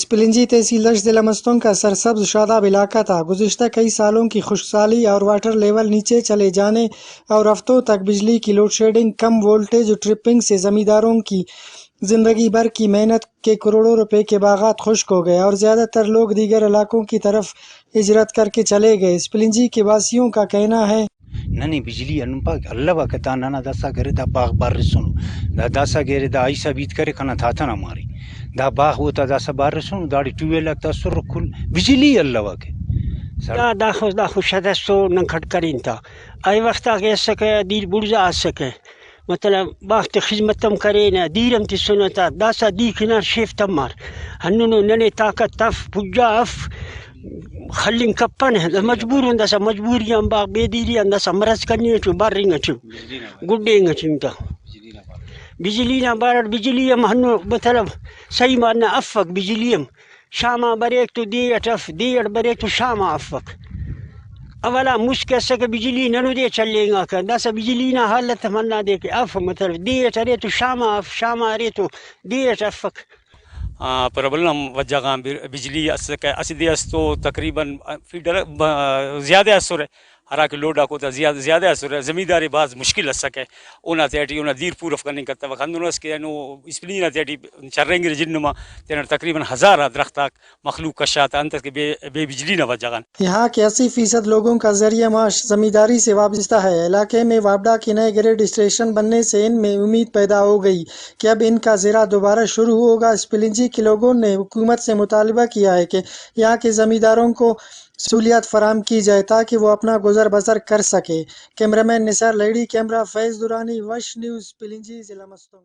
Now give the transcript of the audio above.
اسپلنجی تحصیل دشت ضلع مستونگ کا سرسبز شاداب علاقہ تھا۔ گزشتہ کئی سالوں کی خشک سالی اور واٹر لیول نیچے چلے جانے اور ہفتوں تک بجلی کی لوڈ شیڈنگ، کم وولٹیج ٹرپنگ سے زمینداروں کی زندگی بھر کی محنت کے کروڑوں روپے کے باغات خشک ہو گئے اور زیادہ تر لوگ دیگر علاقوں کی طرف ہجرت کر کے چلے گئے۔ اسپلنجی کے واسیوں کا کہنا ہے ننی بجلی انپا اللہ وقتا نانا داسا گرے دا باغ بار رسونو دا داسا گرے دا ایسا بیت کرے کنا تھاتا نا ماری دا باغ ہوتا داسا بار رسونو داڑی ٹویل لگتا سر کل بجلی اللہ وقت دا خوشد سو نن کھٹ کرین تا ای وقت آگے سکے دیر برزا آ سکے مطلب باغت خدمتم کرے نا دیرم تی سنتا داسا دی کنار شیفتم مار ہنونو ننے طاقت تف پجا اف خلین کپن مجبور ہوں داسا مجبوریاں باغ بے دیریاں داسا مرض کرنی چو بار رنگ چو گڈے نگ چنتا بجلی نا بار بجلیم ہنو مطلب صحیح مارنا افک بجلیم شاما بریک تو دیٹ اف دیٹ بریک تو شاما افک اولا مشک سکے بجلی ننو دے چلے گا کر داسا بجلی نا حالت منا دے کہ اف مطلب دیٹ ارے تو شاما اف شاما ارے تو دیٹ افک پرابلم وجہ بجلی اسدی تو تقریباً زیادہ اثر ہے ہرا کے لوڈا کو زیادہ اثر ہے زمینداری بعض مشکل ہے سکے اونا تیٹی اونا دیر پورف کرنے کرتا وقت اندونس کے نو اسپلینا تیٹی چریں گے جنما تینا تقریباً 1000 درخت مخلوق کشات انت کے بے بجلی نہ وجہ یہاں کے 80% لوگوں کا ذریعہ معاش زمینداری سے وابستہ ہے۔ علاقے میں وابڈا کے نئے گریڈ اسٹیشن بننے سے ان میں امید پیدا ہو گئی کہ اب ان کا زرعہ دوبارہ شروع ہوگا۔ اسپلنجی کے لوگوں نے حکومت سے مطالبہ کیا ہے کہ یہاں کے زمینداروں کو سہولیات فراہم کی جائے تاکہ وہ اپنا گزر بسر کر سکے۔ کیمرہ مین نثار لیڈی، کیمرہ فیض درانی، وش نیوز، اسپلنجی ضلع مستونگ۔